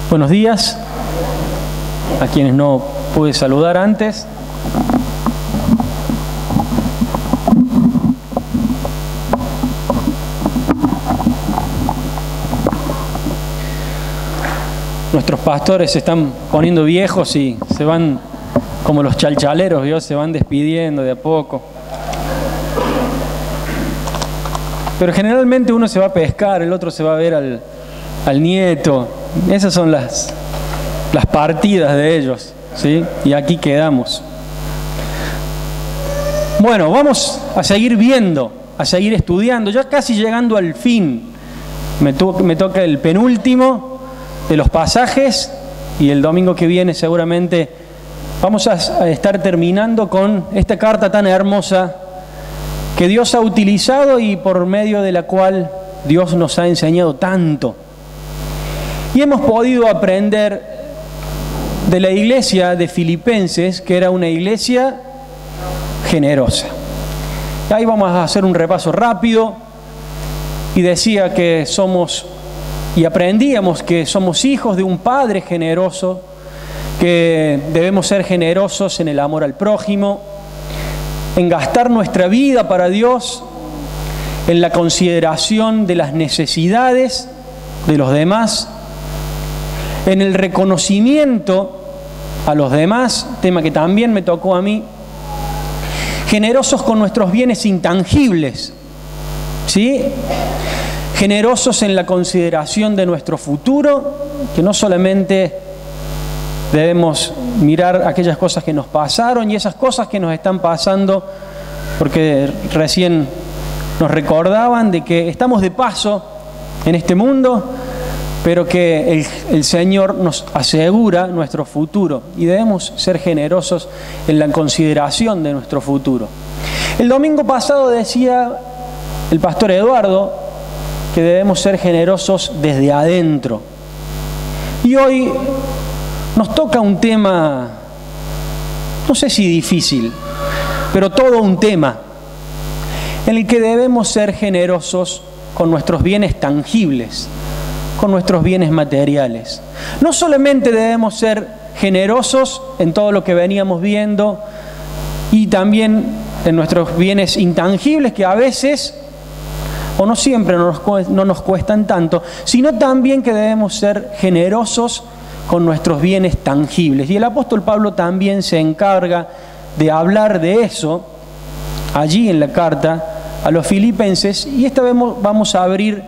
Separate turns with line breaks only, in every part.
Buenos días a quienes no pude saludar antes. Nuestros pastores se están poniendo viejos y se van como los chalchaleros, ¿vio? Se van despidiendo de a poco. Pero generalmente uno se va a pescar, el otro se va a ver al nieto. Esas son las partidas de ellos, ¿sí? Y aquí quedamos. Bueno, vamos a seguir viendo, a seguir estudiando, ya casi llegando al fin. Me toca el penúltimo de los pasajes y el domingo que viene seguramente vamos a estar terminando con esta carta tan hermosa que Dios ha utilizado y por medio de la cual Dios nos ha enseñado tanto. Y hemos podido aprender de la iglesia de Filipenses, que era una iglesia generosa. Ahí vamos a hacer un repaso rápido y decía que somos, y aprendíamos que somos hijos de un Padre generoso, que debemos ser generosos en el amor al prójimo, en gastar nuestra vida para Dios, en la consideración de las necesidades de los demás, en el reconocimiento a los demás, tema que también me tocó a mí, generosos con nuestros bienes intangibles, ¿sí? Generosos en la consideración de nuestro futuro, que no solamente debemos mirar aquellas cosas que nos pasaron y esas cosas que nos están pasando, porque recién nos recordaban de que estamos de paso en este mundo, pero que el Señor nos asegura nuestro futuro y debemos ser generosos en la consideración de nuestro futuro. El domingo pasado decía el pastor Eduardo que debemos ser generosos desde adentro. Y hoy nos toca un tema, no sé si difícil, pero todo un tema en el que debemos ser generosos con nuestros bienes tangibles, con nuestros bienes materiales. No solamente debemos ser generosos en todo lo que veníamos viendo y también en nuestros bienes intangibles que a veces o no siempre no nos cuestan tanto, sino también que debemos ser generosos con nuestros bienes tangibles. Y el apóstol Pablo también se encarga de hablar de eso allí en la carta a los Filipenses. Y esta vez vamos a abrir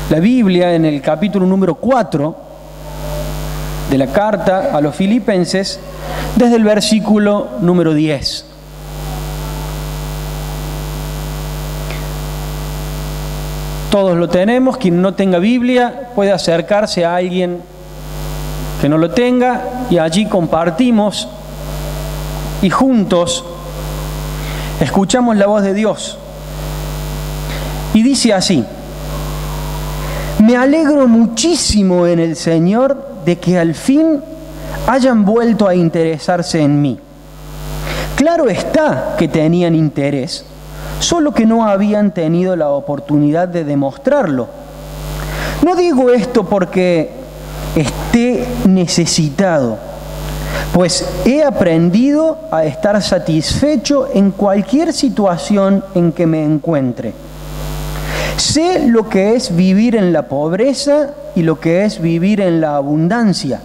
la Biblia en el capítulo número 4 de la carta a los Filipenses, desde el versículo número 10. Todos lo tenemos. Quien no tenga Biblia puede acercarse a alguien que no lo tenga y allí compartimos y juntos escuchamos la voz de Dios. Y dice así: me alegro muchísimo en el Señor de que al fin hayan vuelto a interesarse en mí. Claro está que tenían interés, solo que no habían tenido la oportunidad de demostrarlo. No digo esto porque esté necesitado, pues he aprendido a estar satisfecho en cualquier situación en que me encuentre. Sé lo que es vivir en la pobreza y lo que es vivir en la abundancia.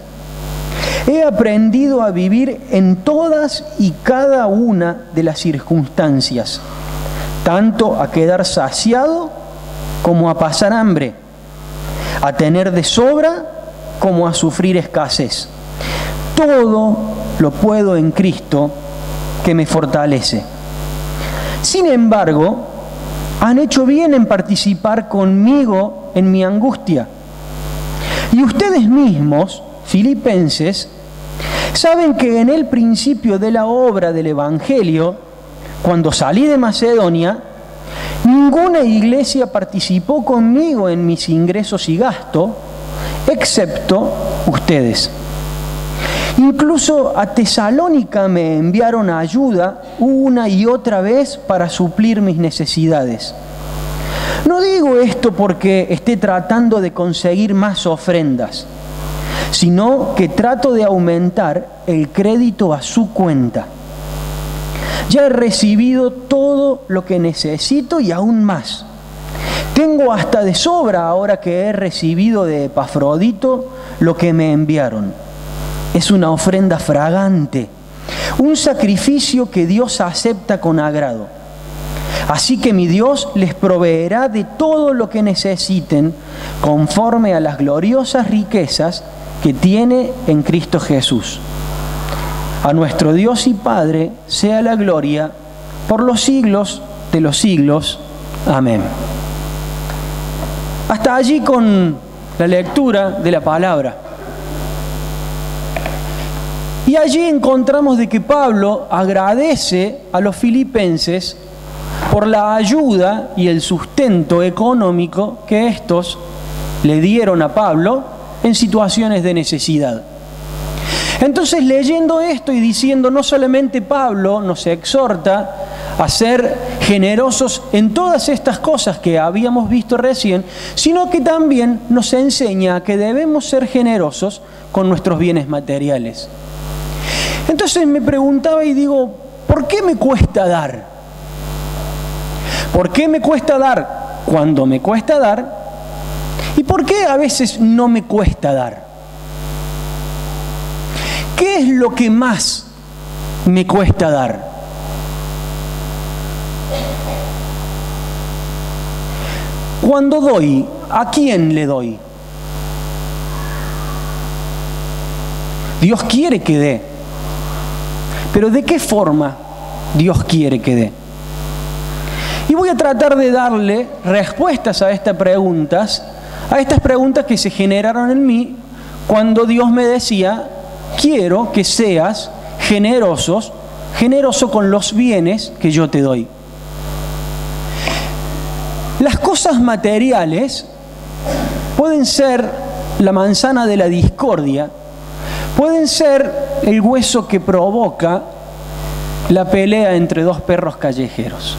He aprendido a vivir en todas y cada una de las circunstancias, tanto a quedar saciado como a pasar hambre, a tener de sobra como a sufrir escasez. Todo lo puedo en Cristo que me fortalece. Sin embargo, han hecho bien en participar conmigo en mi angustia. Y ustedes mismos, Filipenses, saben que en el principio de la obra del Evangelio, cuando salí de Macedonia, ninguna iglesia participó conmigo en mis ingresos y gastos, excepto ustedes. Incluso a Tesalónica me enviaron ayuda una y otra vez para suplir mis necesidades. No digo esto porque esté tratando de conseguir más ofrendas, sino que trato de aumentar el crédito a su cuenta. Ya he recibido todo lo que necesito y aún más. Tengo hasta de sobra ahora que he recibido de Epafrodito lo que me enviaron. Es una ofrenda fragante, un sacrificio que Dios acepta con agrado. Así que mi Dios les proveerá de todo lo que necesiten conforme a las gloriosas riquezas que tiene en Cristo Jesús. A nuestro Dios y Padre sea la gloria por los siglos de los siglos. Amén. Hasta allí con la lectura de la palabra. Y allí encontramos de que Pablo agradece a los filipenses por la ayuda y el sustento económico que estos le dieron a Pablo en situaciones de necesidad. Entonces, leyendo esto y diciendo, no solamente Pablo nos exhorta a ser generosos en todas estas cosas que habíamos visto recién, sino que también nos enseña que debemos ser generosos con nuestros bienes materiales. Entonces me preguntaba y digo, ¿por qué me cuesta dar? ¿Por qué me cuesta dar cuando me cuesta dar? ¿Y por qué a veces no me cuesta dar? ¿Qué es lo que más me cuesta dar? Cuando doy, ¿a quién le doy? Dios quiere que dé. Pero ¿de qué forma Dios quiere que dé? Y voy a tratar de darle respuestas a estas preguntas que se generaron en mí cuando Dios me decía, quiero que seas generoso con los bienes que yo te doy. Las cosas materiales pueden ser la manzana de la discordia, pueden ser el hueso que provoca la pelea entre dos perros callejeros.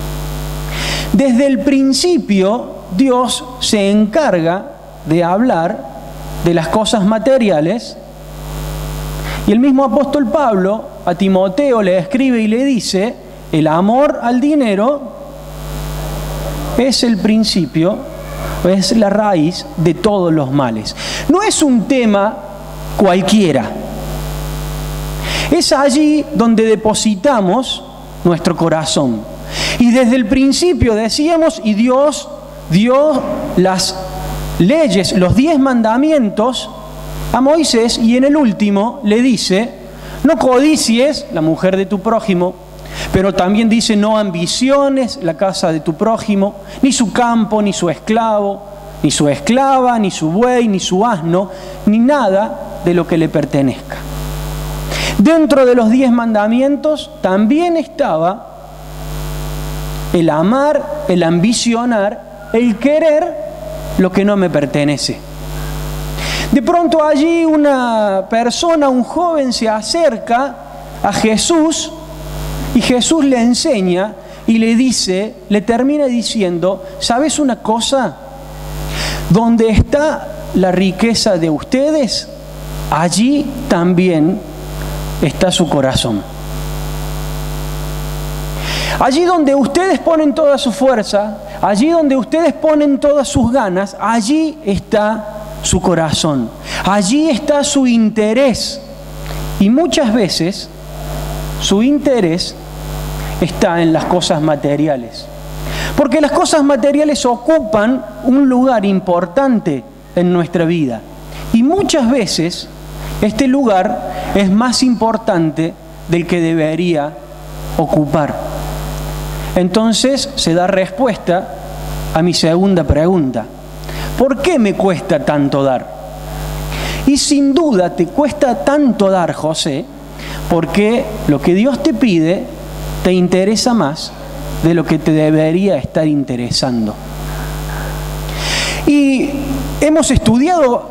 Desde el principio, Dios se encarga de hablar de las cosas materiales y el mismo apóstol Pablo a Timoteo le escribe y le dice, el amor al dinero es el principio, es la raíz de todos los males. No es un tema cualquiera. Es allí donde depositamos nuestro corazón. Y desde el principio decíamos, y Dios dio las leyes, los 10 mandamientos a Moisés, y en el último le dice, no codicies la mujer de tu prójimo, pero también dice, no ambiciones la casa de tu prójimo, ni su campo, ni su esclavo, ni su esclava, ni su buey, ni su asno, ni nada de lo que le pertenezca. Dentro de los 10 mandamientos también estaba el amar, el ambicionar, el querer lo que no me pertenece. De pronto allí una persona, un joven se acerca a Jesús y Jesús le enseña y le dice, le termina diciendo, ¿sabes una cosa? Donde está la riqueza de ustedes, allí también está su corazón. Allí donde ustedes ponen toda su fuerza, allí donde ustedes ponen todas sus ganas, allí está su corazón. Allí está su interés. Y muchas veces su interés está en las cosas materiales. Porque las cosas materiales ocupan un lugar importante en nuestra vida. Y muchas veces este lugar es más importante del que debería ocupar. Entonces se da respuesta a mi segunda pregunta. ¿Por qué me cuesta tanto dar? Y sin duda te cuesta tanto dar, José, porque lo que Dios te pide te interesa más de lo que te debería estar interesando. Y hemos estudiado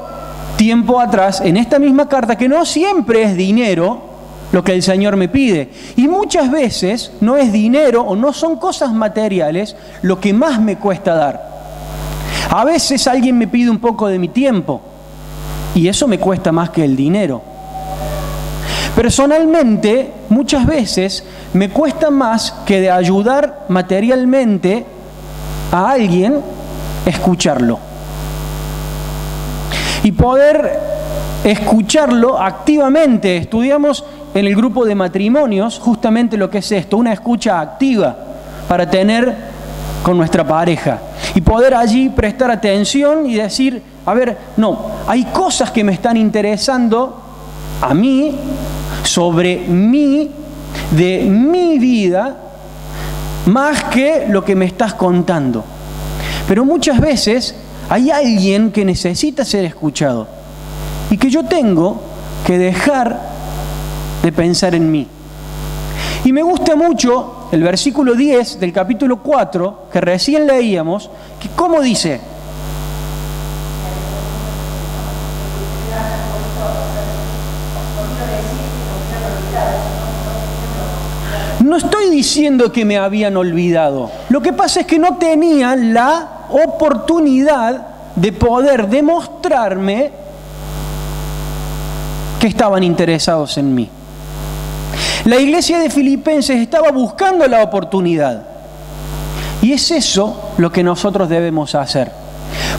tiempo atrás en esta misma carta que no siempre es dinero lo que el Señor me pide. Y muchas veces no es dinero o no son cosas materiales lo que más me cuesta dar. A veces alguien me pide un poco de mi tiempo y eso me cuesta más que el dinero. Personalmente, muchas veces me cuesta más que de ayudar materialmente a alguien, escucharlo. Y poder escucharlo activamente. Estudiamos en el grupo de matrimonios justamente lo que es esto, una escucha activa para tener con nuestra pareja. Y poder allí prestar atención y decir, a ver, no, hay cosas que me están interesando a mí, sobre mí, de mi vida, más que lo que me estás contando. Pero muchas veces hay alguien que necesita ser escuchado y que yo tengo que dejar de pensar en mí. Y me gusta mucho el versículo 10 del capítulo 4 que recién leíamos, que ¿cómo dice? No estoy diciendo que me habían olvidado. Lo que pasa es que no tenían la oportunidad de poder demostrarme que estaban interesados en mí. La iglesia de Filipenses estaba buscando la oportunidad. Y es eso lo que nosotros debemos hacer.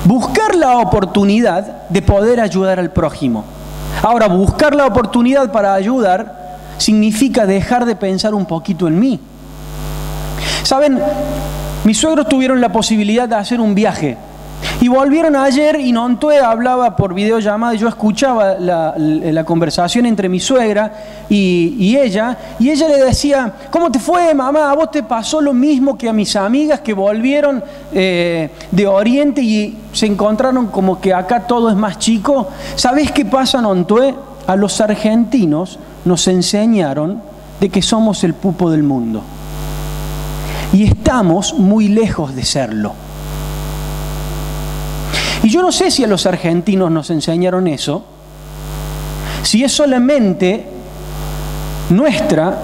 Buscar la oportunidad de poder ayudar al prójimo. Ahora, buscar la oportunidad para ayudar significa dejar de pensar un poquito en mí. Saben, mis suegros tuvieron la posibilidad de hacer un viaje y volvieron ayer y Nontué hablaba por videollamada y yo escuchaba la conversación entre mi suegra y ella le decía, ¿cómo te fue, mamá? ¿A vos te pasó lo mismo que a mis amigas que volvieron de Oriente y se encontraron como que acá todo es más chico? ¿Sabés qué pasa, Nontué? A los argentinos nos enseñaron de que somos el pupo del mundo. Y estamos muy lejos de serlo. Y yo no sé si a los argentinos nos enseñaron eso, si es solamente nuestra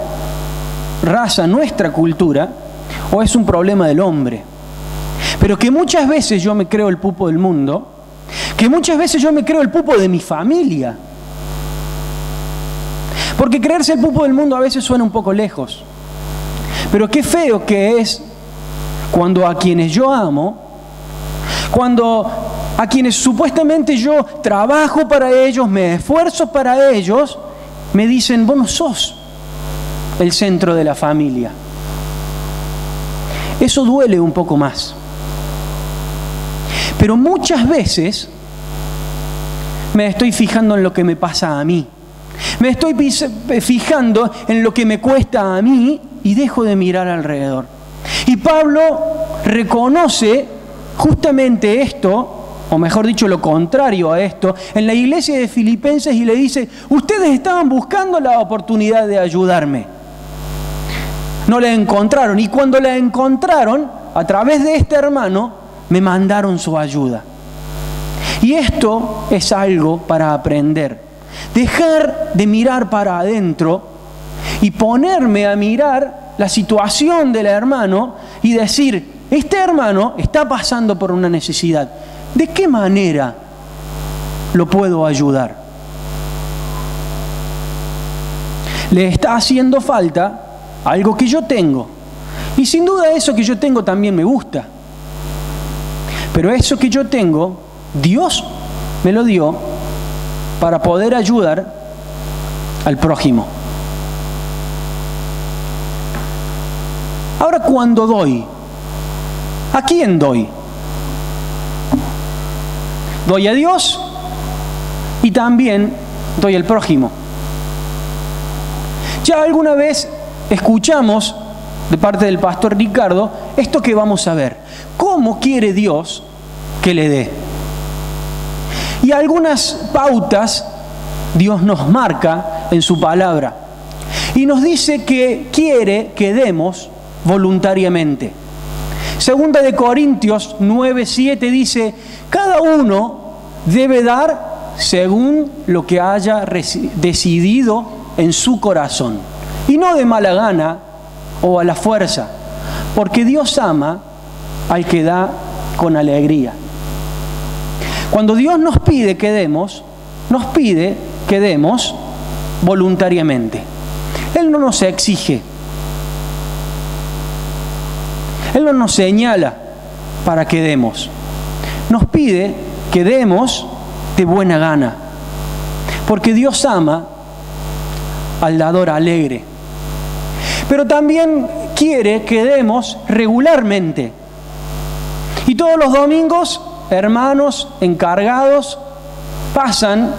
raza, nuestra cultura, o es un problema del hombre. Pero que muchas veces yo me creo el pupo del mundo, que muchas veces yo me creo el pupo de mi familia. Porque creerse el pupo del mundo a veces suena un poco lejos. Pero qué feo que es cuando a quienes yo amo, cuando a quienes supuestamente yo trabajo para ellos, me esfuerzo para ellos, me dicen, vos no sos el centro de la familia. Eso duele un poco más. Pero muchas veces me estoy fijando en lo que me pasa a mí. Me estoy fijando en lo que me cuesta a mí y dejo de mirar alrededor. Y Pablo reconoce justamente esto, o mejor dicho, lo contrario a esto, en la iglesia de Filipenses y le dice, ustedes estaban buscando la oportunidad de ayudarme. No la encontraron. Y cuando la encontraron, a través de este hermano, me mandaron su ayuda. Y esto es algo para aprender. Dejar de mirar para adentro y ponerme a mirar la situación del hermano y decir, este hermano está pasando por una necesidad. ¿De qué manera lo puedo ayudar? Le está haciendo falta algo que yo tengo. Y sin duda eso que yo tengo también me gusta. Pero eso que yo tengo, Dios me lo dio para poder ayudar al prójimo. Ahora, cuando doy, ¿a quién doy? Doy a Dios y también doy al prójimo. Ya alguna vez escuchamos de parte del pastor Ricardo esto que vamos a ver. ¿Cómo quiere Dios que le dé? Y algunas pautas Dios nos marca en su palabra. Y nos dice que quiere que demos voluntariamente. Segunda de Corintios 9:7 dice, cada uno debe dar según lo que haya decidido en su corazón. Y no de mala gana o a la fuerza, porque Dios ama al que da con alegría. Cuando Dios nos pide que demos, nos pide que demos voluntariamente. Él no nos exige. Él no nos señala para que demos. Nos pide que demos de buena gana. Porque Dios ama al dador alegre. Pero también quiere que demos regularmente. Y todos los domingos, hermanos encargados pasan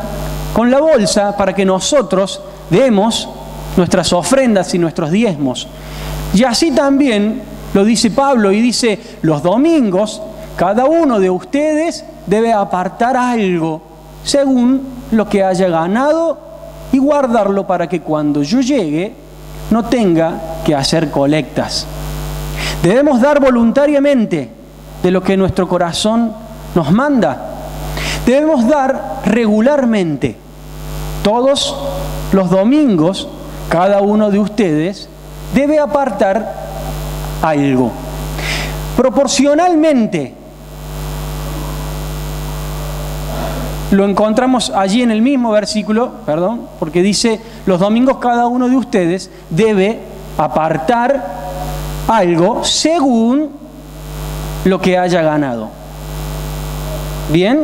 con la bolsa para que nosotros demos nuestras ofrendas y nuestros diezmos. Y así también lo dice Pablo y dice, los domingos cada uno de ustedes debe apartar algo según lo que haya ganado y guardarlo para que cuando yo llegue no tenga que hacer colectas. Debemos dar voluntariamente de lo que nuestro corazón nos manda. Debemos dar regularmente. Todos los domingos, cada uno de ustedes debe apartar algo. Proporcionalmente. Lo encontramos allí en el mismo versículo, porque dice, los domingos cada uno de ustedes debe apartar algo según lo que haya ganado. ¿Bien?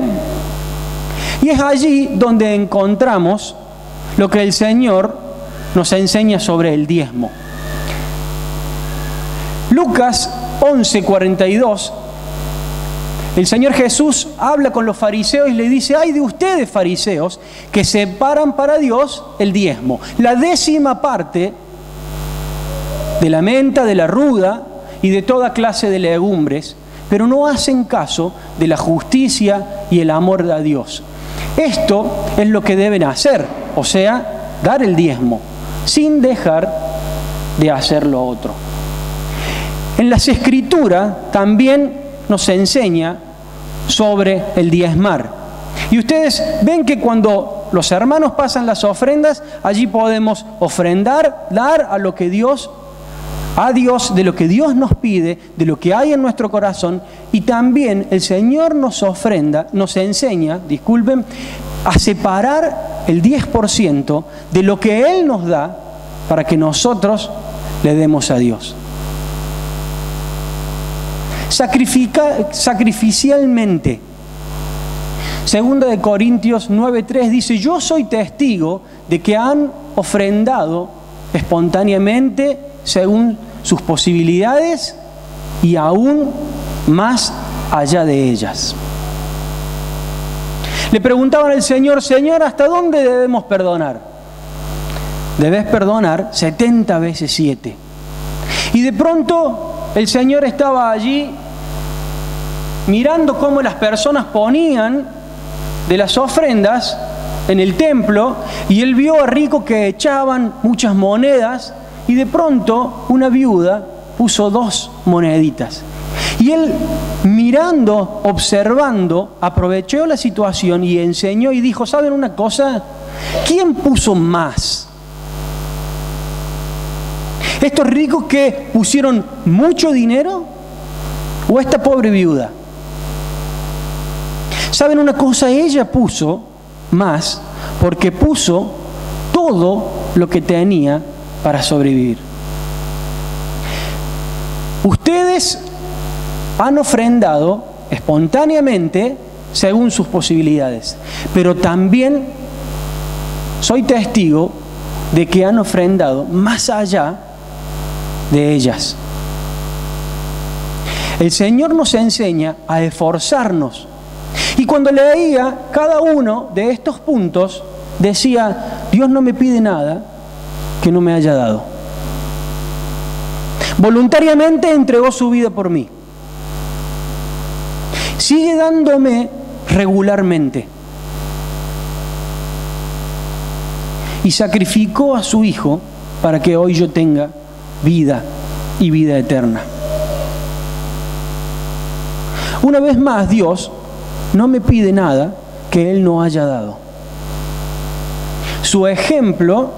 Y es allí donde encontramos lo que el Señor nos enseña sobre el diezmo. Lucas 11:42, el Señor Jesús habla con los fariseos y le dice, ay de ustedes fariseos que separan para Dios el diezmo, la 10ª parte de la menta, de la ruda y de toda clase de legumbres, pero no hacen caso de la justicia y el amor a Dios. Esto es lo que deben hacer, o sea, dar el diezmo, sin dejar de hacer lo otro. En las Escrituras también nos enseña sobre el diezmar. Y ustedes ven que cuando los hermanos pasan las ofrendas, allí podemos ofrendar, dar a lo que Dios, a Dios, de lo que Dios nos pide, de lo que hay en nuestro corazón, y también el Señor nos enseña, a separar el 10% de lo que Él nos da para que nosotros le demos a Dios. Sacrificialmente. 2 Corintios 9:3 dice, yo soy testigo de que han ofrendado espontáneamente según sus posibilidades y aún más allá de ellas. Le preguntaban al Señor, Señor, ¿hasta dónde debemos perdonar? Debes perdonar 70 veces 7. Y de pronto el Señor estaba allí mirando cómo las personas ponían de las ofrendas en el templo y Él vio a ricos que echaban muchas monedas y de pronto una viuda puso 2 moneditas. Y Él mirando, observando, aprovechó la situación y enseñó y dijo, ¿saben una cosa? ¿Quién puso más? ¿Estos ricos que pusieron mucho dinero o esta pobre viuda? ¿Saben una cosa? Ella puso más porque puso todo lo que tenía para sobrevivir. Ustedes han ofrendado espontáneamente según sus posibilidades, pero también soy testigo de que han ofrendado más allá de ellas. El Señor nos enseña a esforzarnos. Y cuando leía cada uno de estos puntos, decía, Dios no me pide nada que no me haya dado. Voluntariamente entregó su vida por mí. Sigue dándome regularmente. Y sacrificó a su Hijo para que hoy yo tenga vida y vida eterna. Una vez más, Dios no me pide nada que Él no haya dado. Su ejemplo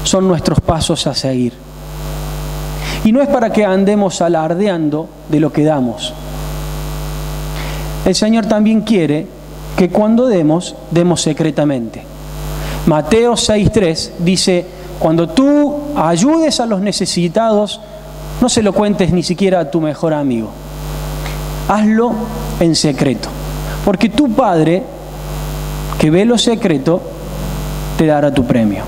son nuestros pasos a seguir. Y no es para que andemos alardeando de lo que damos. El Señor también quiere que cuando demos secretamente. Mateo 6:3 dice, cuando tú ayudes a los necesitados, no se lo cuentes ni siquiera a tu mejor amigo. Hazlo en secreto, porque tu Padre, que ve lo secreto, te dará tu premio.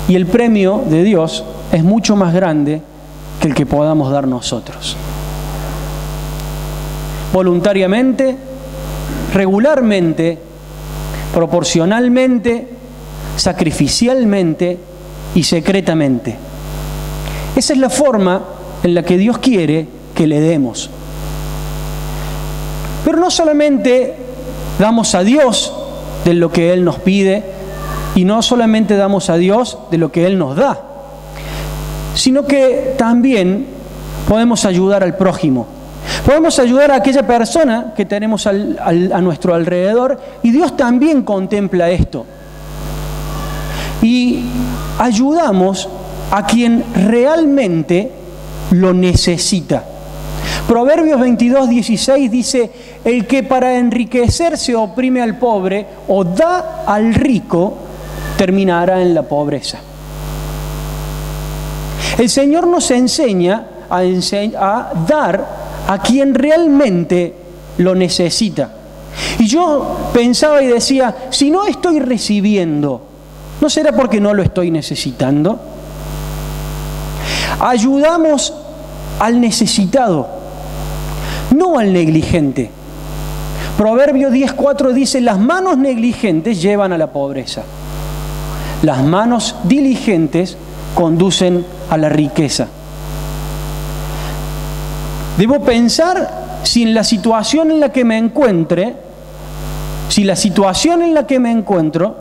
Y el premio de Dios es mucho más grande que el que podamos dar nosotros. Voluntariamente, regularmente, proporcionalmente, sacrificialmente y secretamente. Esa es la forma en la que Dios quiere que le demos. Pero no solamente damos a Dios de lo que Él nos pide y no solamente damos a Dios de lo que Él nos da, sino que también podemos ayudar al prójimo. Podemos ayudar a aquella persona que tenemos a nuestro alrededor, y Dios también contempla esto. Y ayudamos a quien realmente lo necesita. Proverbios 22:16 dice, el que para enriquecerse oprime al pobre o da al rico, terminará en la pobreza. El Señor nos enseña a dar a quien realmente lo necesita. Y yo pensaba y decía, si no estoy recibiendo, ¿no será porque no lo estoy necesitando? Ayudamos al necesitado, no al negligente. Proverbio 10:4 dice, las manos negligentes llevan a la pobreza. Las manos diligentes conducen a la riqueza. Debo pensar si en la situación en la que me encuentre, si la situación en la que me encuentro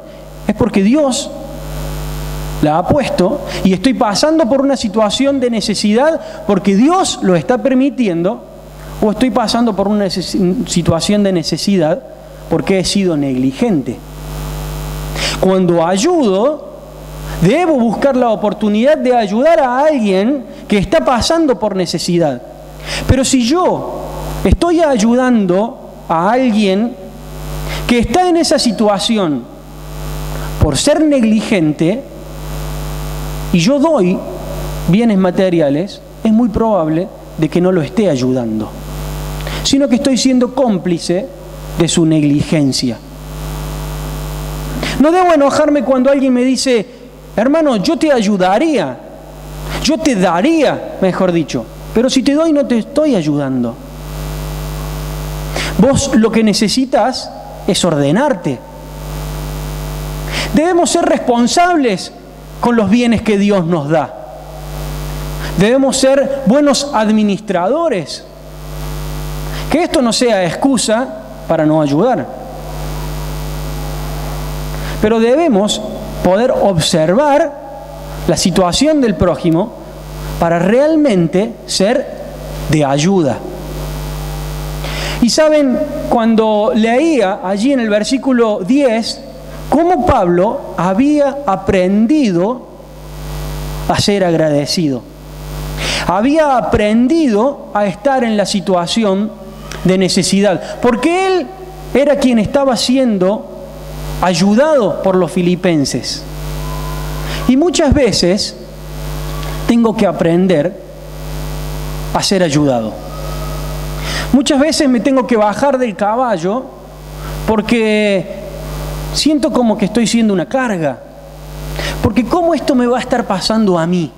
es porque Dios la ha puesto y estoy pasando por una situación de necesidad porque Dios lo está permitiendo, o estoy pasando por una situación de necesidad porque he sido negligente. Cuando ayudo, debo buscar la oportunidad de ayudar a alguien que está pasando por necesidad. Pero si yo estoy ayudando a alguien que está en esa situación por ser negligente y yo doy bienes materiales, es muy probable de que no lo esté ayudando, sino que estoy siendo cómplice de su negligencia. No debo enojarme cuando alguien me dice, hermano, yo te ayudaría, yo te daría, mejor dicho, pero si te doy no te estoy ayudando. Vos lo que necesitas es ordenarte. Debemos ser responsables con los bienes que Dios nos da. Debemos ser buenos administradores. Que esto no sea excusa para no ayudar. Pero debemos poder observar la situación del prójimo para realmente ser de ayuda. Y saben, cuando leía allí en el versículo 10, cómo Pablo había aprendido a ser agradecido. Había aprendido a estar en la situación de necesidad, porque él era quien estaba siendo ayudado por los filipenses. Y muchas veces tengo que aprender a ser ayudado. Muchas veces me tengo que bajar del caballo porque siento como que estoy siendo una carga. Porque ¿cómo esto me va a estar pasando a mí?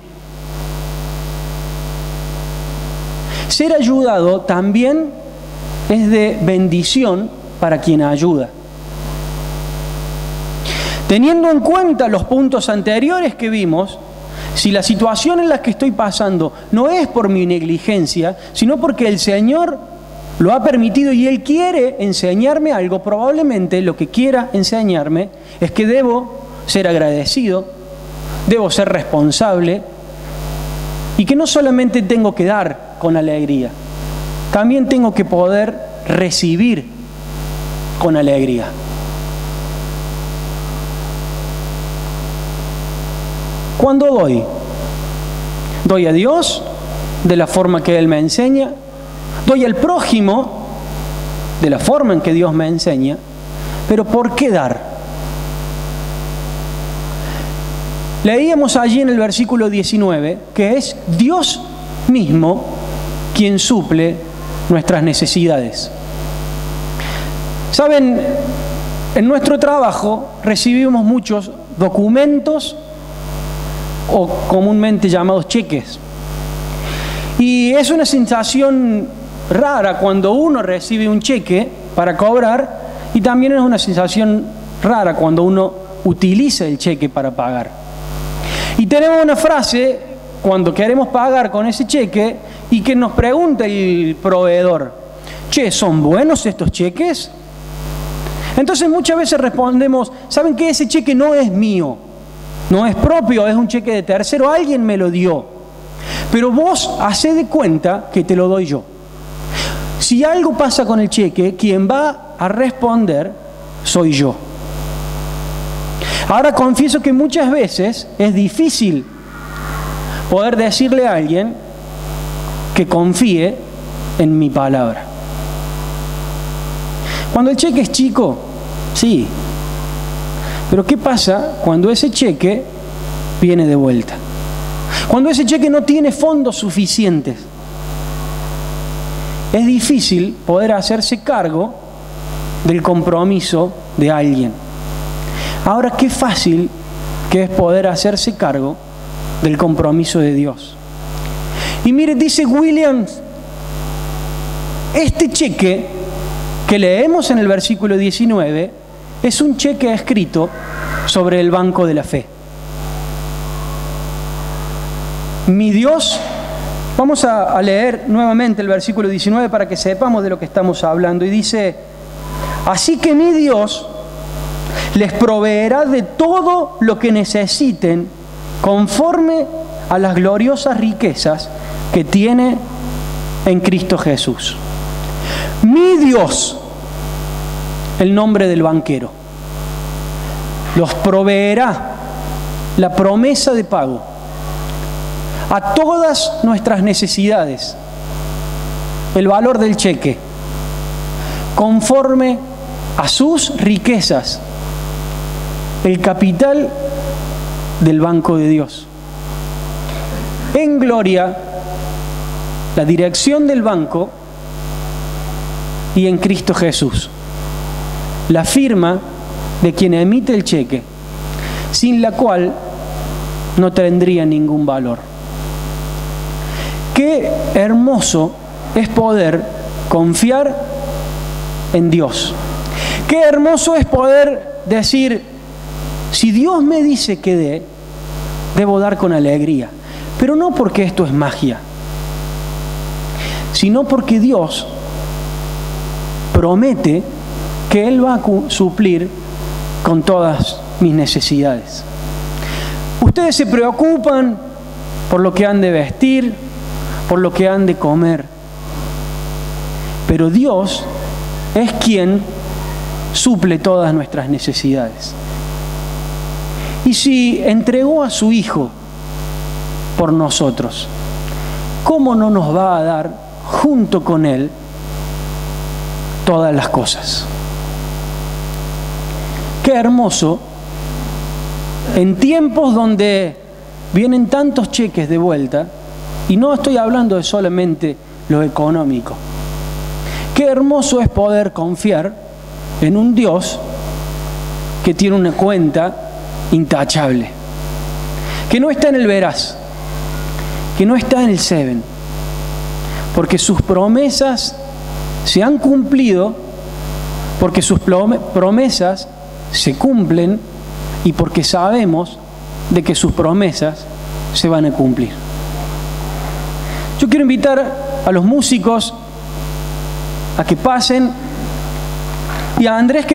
Ser ayudado también es de bendición para quien ayuda. Teniendo en cuenta los puntos anteriores que vimos, si la situación en la que estoy pasando no es por mi negligencia, sino porque el Señor lo ha permitido y Él quiere enseñarme algo, probablemente lo que quiera enseñarme es que debo ser agradecido, debo ser responsable y que no solamente tengo que dar con alegría, también tengo que poder recibir con alegría. ¿Cuándo doy? Doy a Dios de la forma que Él me enseña, doy al prójimo de la forma en que Dios me enseña, pero ¿por qué dar? Leíamos allí en el versículo 19 que es Dios mismo quien suple nuestras necesidades. Saben, en nuestro trabajo recibimos muchos documentos o comúnmente llamados cheques. Y es una sensación rara cuando uno recibe un cheque para cobrar, y también es una sensación rara cuando uno utiliza el cheque para pagar. Y tenemos una frase cuando queremos pagar con ese cheque y que nos pregunta el proveedor: che, ¿son buenos estos cheques? Entonces muchas veces respondemos: ¿saben qué? Ese cheque no es mío, no es propio, es un cheque de tercero, alguien me lo dio. Pero vos hacé de cuenta que te lo doy yo. Si algo pasa con el cheque, quien va a responder soy yo. Ahora confieso que muchas veces es difícil poder decirle a alguien que confíe en mi palabra. Cuando el cheque es chico, sí. Pero ¿qué pasa cuando ese cheque viene de vuelta? Cuando ese cheque no tiene fondos suficientes. Es difícil poder hacerse cargo del compromiso de alguien. Ahora, qué fácil que es poder hacerse cargo del compromiso de Dios. Y mire, dice Williams, este cheque que leemos en el versículo 19 es un cheque escrito sobre el banco de la fe. Mi Dios, vamos a leer nuevamente el versículo 19 para que sepamos de lo que estamos hablando. Y dice: así que mi Dios les proveerá de todo lo que necesiten conforme a las gloriosas riquezas que tiene en Cristo Jesús. Mi Dios, el nombre del banquero, los proveerá la promesa de pago a todas nuestras necesidades, el valor del cheque, conforme a sus riquezas, el capital del banco de Dios. En gloria, la dirección del banco, y en Cristo Jesús, la firma de quien emite el cheque, sin la cual no tendría ningún valor. Qué hermoso es poder confiar en Dios. Qué hermoso es poder decir: si Dios me dice que dé, debo dar con alegría. Pero no porque esto es magia, sino porque Dios promete que Él va a suplir con todas mis necesidades. Ustedes se preocupan por lo que han de vestir, por lo que han de comer, pero Dios es quien suple todas nuestras necesidades. Y si entregó a su Hijo por nosotros, ¿cómo no nos va a dar junto con Él todas las cosas? Qué hermoso en tiempos donde vienen tantos cheques de vuelta, y no estoy hablando de solamente lo económico. Qué hermoso es poder confiar en un Dios que tiene una cuenta intachable, que no está en el Veraz, que no está en el Seven, porque sus promesas se han cumplido, porque sus promesas se cumplen y porque sabemos de que sus promesas se van a cumplir. Yo quiero invitar a los músicos a que pasen y a Andrés que